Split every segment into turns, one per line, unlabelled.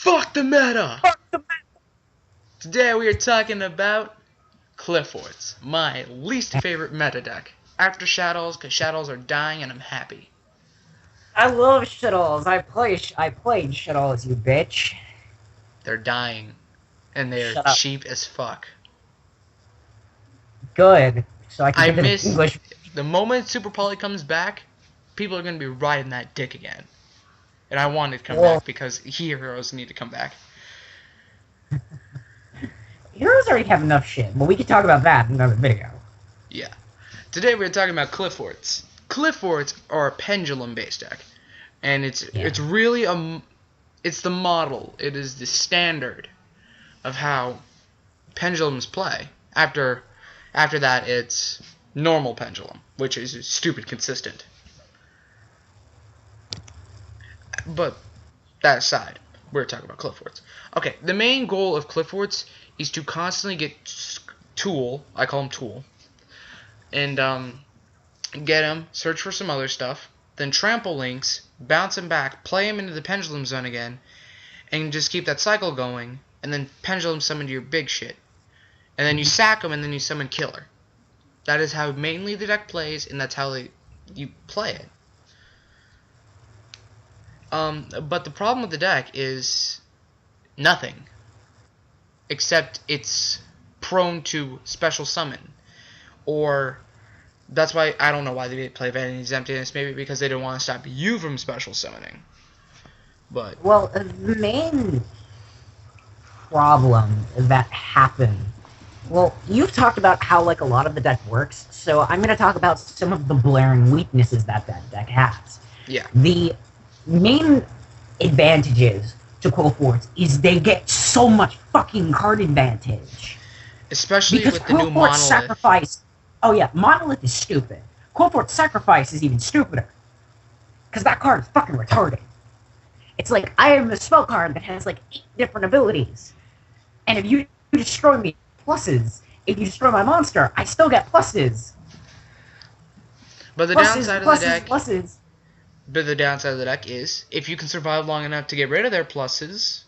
Fuck the meta!
Fuck the meta!
Today we are talking about Qliphort, my least favorite meta deck. After Shadows, because Shadows are dying and I'm happy.
I love Shittles. I played Shittles, you bitch.
They're dying. And they're
Shut up.
cheap as fuck.
Good. So I can
I
get
miss...
the English.
The moment Super Poly comes back, people are going to be riding that dick again. And I want it to come back because heroes need to come back.
Heroes already have enough shit, but we can talk about that in another video.
Yeah. Today we're talking about Qliphorts. Qliphorts are a pendulum-based deck. And it's really it's the model. It is the standard of how pendulums play. After that, it's normal pendulum, which is stupid consistent. But that aside, we're talking about Qliphorts. Okay, the main goal of Qliphorts is to constantly get Tool, I call him Tool, and get him, search for some other stuff, then trample links, bounce him back, play him into the pendulum zone again, and just keep that cycle going, and then pendulum summon to your big shit. And then you sack him, and then you summon Killer. That is how mainly the deck plays, and that's how you play it. But the problem with the deck is nothing. Except it's prone to special summon. Or, that's why, I don't know why they play Vanity's Emptiness. Maybe because they don't want to stop you from special summoning. But...
Well, the main problem that happened... Well, you've talked about how, like, a lot of the deck works, so I'm going to talk about some of the blaring weaknesses that deck has.
Yeah.
The main advantages to Qliphort is they get so much fucking card advantage.
Especially
because
with the new
Qliphort
Monolith.
Sacrifice... Oh yeah, Monolith is stupid. Qliphort Sacrifice is even stupider. Because that card is fucking retarded. It's like, I am a spell card that has like 8 different abilities. And if you destroy me, pluses. If you destroy my monster, I still get pluses.
But the downside of the deck...
Pluses.
But the downside of the deck is, if you can survive long enough to get rid of their pluses,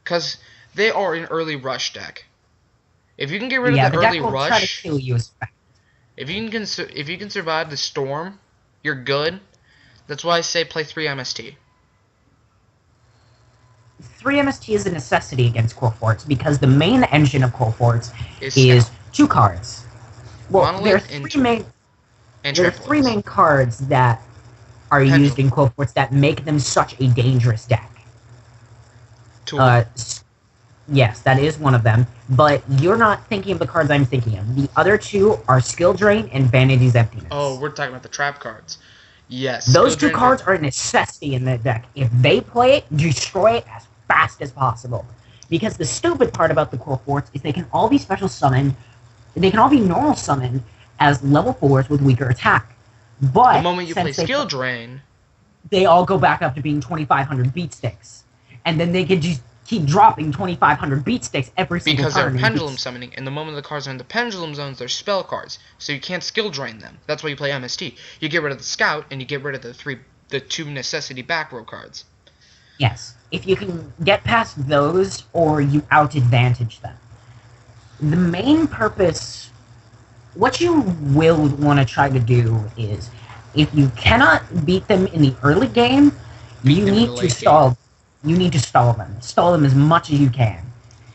because they are an early rush deck. If you can get rid of the early
deck will
rush,
try to kill you as fast.
if you can survive the storm, you're good. That's why I say play 3 MST.
3 MST is a necessity against Qliphort because the main engine of Qliphort is 2 cards. Well,
Monolith
there are 3
and
main cards that are used in Qliphort that make them such a dangerous deck. Yes, that is one of them, but you're not thinking of the cards I'm thinking of. The other 2 are Skill Drain and Vanity's Emptiness.
Oh, we're talking about the trap cards. Yes.
Those 2 cards are a necessity in the deck. If they play it, destroy it as fast as possible. Because the stupid part about the Qliphort is they can all be special summoned, they can all be normal summoned as level 4s with weaker attack. But
the moment you play Skill Drain,
they all go back up to being 2,500 beat sticks. And then they can just keep dropping 2,500 beat sticks every single
because
turn.
they're pendulum summoning, and the moment the cards are in the pendulum zones, they're spell cards, so you can't skill drain them. That's why you play MST. You get rid of the Scout, and you get rid of the 2 necessity back row cards.
Yes, if you can get past those, or you out-advantage them. The main purpose, what you will want to try to do is, if you cannot beat them in the early game, you need to stall. You need to stall them. Stall them as much as you can.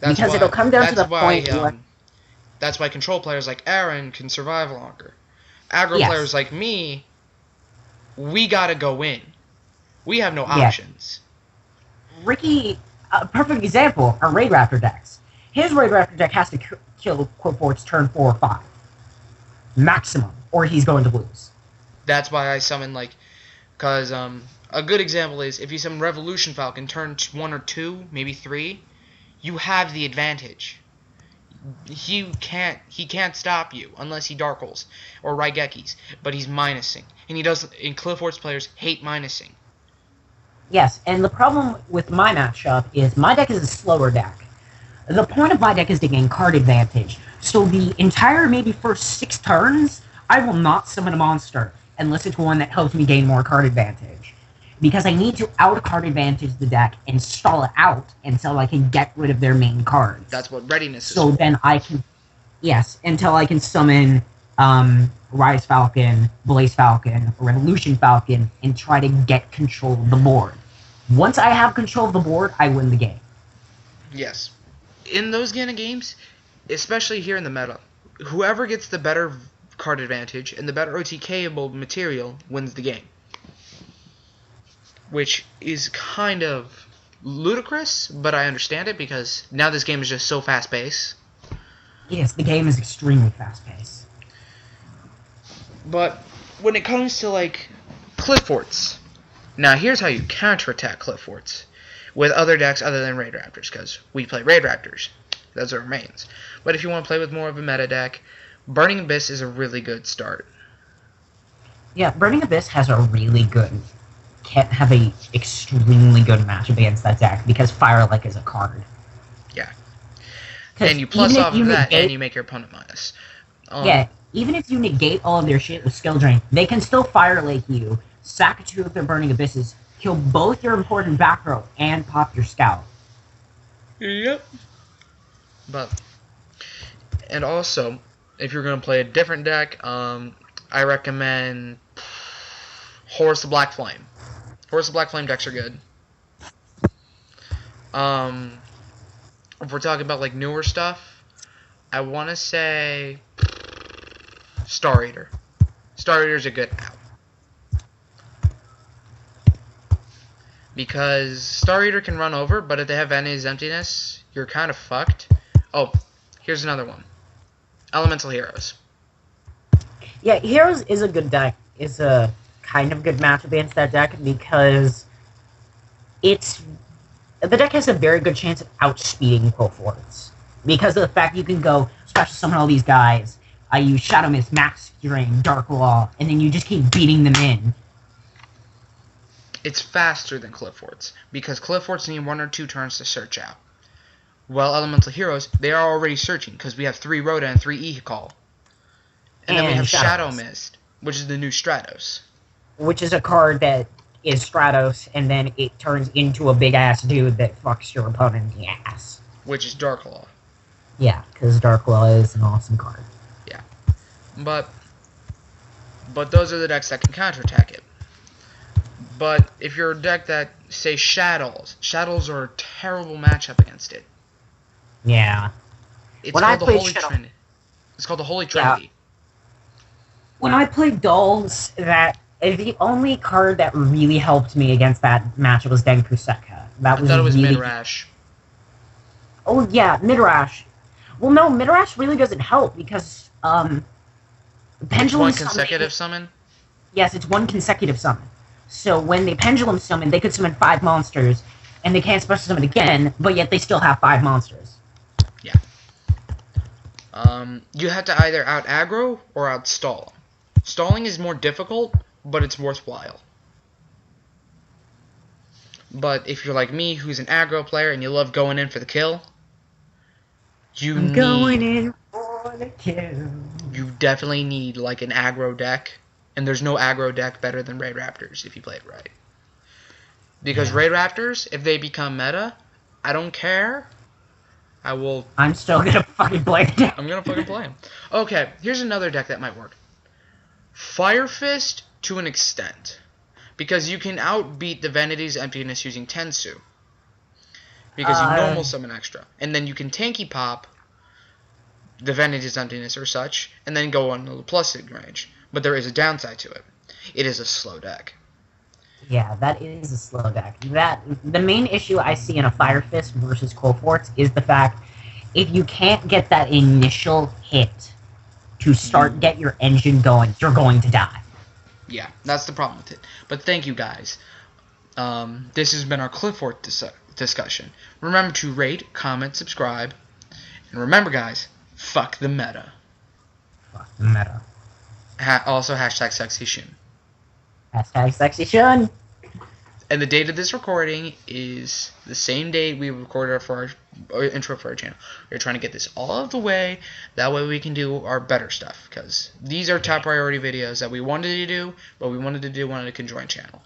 Because it'll come down to the point where...
That's why control players like Aaron can survive longer. Aggro players like me, we gotta go in. We have no options.
Ricky, a perfect example, are Raid Raptor decks. His Raid Raptor deck has to kill Qliphort's turn 4 or 5. Maximum. Or he's going to lose.
That's why I summon, like... Because, a good example is, if you summon Revolution Falcon turn 1 or 2, maybe 3, you have the advantage. He can't stop you, unless he Dark Holes, or Raigekis, but he's minusing. And Qliphort's players hate minusing.
Yes, and the problem with my matchup is my deck is a slower deck. The point of my deck is to gain card advantage, so the entire maybe first 6 turns, I will not summon a monster, unless it's one that helps me gain more card advantage. because I need to out-card advantage the deck and stall it out until I can get rid of their main cards.
That's what readiness is.
So then I can, yes, until I can summon Rise Falcon, Blaze Falcon, Revolution Falcon, and try to get control of the board. Once I have control of the board, I win the game.
Yes. In those kind of games, especially here in the meta, whoever gets the better card advantage and the better OTK-able material wins the game. Which is kind of ludicrous, but I understand it because now this game is just so fast-paced.
Yes, the game is extremely fast-paced.
But when it comes to, like, Qliphorts, now here's how you counterattack Qliphorts with other decks other than Raid Raptors, because we play Raid Raptors. Those are our mains. But if you want to play with more of a meta deck, Burning Abyss is a really good start.
Yeah, Burning Abyss has a really good, can't have a extremely good matchup against that deck because Firelight is a card.
Yeah. And you plus off of that, and you make your opponent minus.
Yeah, even if you negate all of their shit with Skill Drain, they can still Firelake you, sack 2 of their Burning Abysses, kill both your important back row, and pop your Scout.
Yep. But, and also, if you're going to play a different deck, I recommend Horus the Black Flame. Horus the Black Flame decks are good. If we're talking about like newer stuff, I want to say Star Eater. Star Eater's a good out. Because Star Eater can run over, but if they have Vanity's Emptiness, you're kind of fucked. Oh, here's another one. Elemental Heroes.
Yeah, Heroes is a good deck. It's a kind of good match against that deck because the deck has a very good chance of outspeeding Qliphorts. Because of the fact you can go special summon all these guys, I use Shadow Mist, Max Drain, Dark Law, and then you just keep beating them in.
It's faster than Qliphorts, because Qliphorts need 1 or 2 turns to search out. While Elemental Heroes, they are already searching, because we have 3 Rhoda and 3 E-Call. And then we have Shadow Mist, which is the new Stratos.
Which is a card that is Stratos, and then it turns into a big-ass dude that fucks your opponent in the ass.
Which is Dark Law.
Yeah, because Dark Law is an awesome card.
Yeah. But those are the decks that can counterattack it. But if you're a deck that, say, Shadows are a terrible matchup against it.
Yeah.
It's called the Holy Trinity. It's called the Holy Trinity.
Yeah. When I played Dolls, the only card that really helped me against that matchup was Denku Sekka.
I thought it was Midrash.
Oh yeah, Midrash. Well, no, Midrash really doesn't help because Pendulum.
It's one consecutive summon.
Yes, it's one consecutive summon. So when they Pendulum summon, they could summon 5 monsters, and they can't special summon again, but yet they still have 5 monsters.
Yeah. You have to either out aggro or out stall. Stalling is more difficult, but it's worthwhile. But if you're like me, who's an aggro player, and you love going in for the kill, you definitely need like an aggro deck. And there's no aggro deck better than Raid Raptors if you play it right. Because Raid Raptors, if they become meta, I don't care. I'm
still gonna fucking play them.
I'm gonna fucking play them. Okay, here's another deck that might work. Fire Fist to an extent. Because you can outbeat the Vanity's Emptiness using Tensu. Because you normal summon extra. And then you can tanky pop the Vanity's Emptiness or such, and then go on the plus range. But there is a downside to it. It is a slow deck.
Yeah, that is a slow deck. The main issue I see in a Fire Fist versus Qliphort is the fact if you can't get that initial hit to get your engine going, you're going to die.
Yeah, that's the problem with it. But thank you guys. This has been our Qliphort discussion. Remember to rate, comment, subscribe. And remember guys, fuck the meta.
Fuck the meta.
Also hashtag SexyShun.
Hashtag SexyShun.
And the date of this recording is the same date we recorded for our intro for our channel. We're trying to get this all out of the way. That way we can do our better stuff. Because these are top priority videos that we wanted to do, but we wanted to do on a conjoined channel.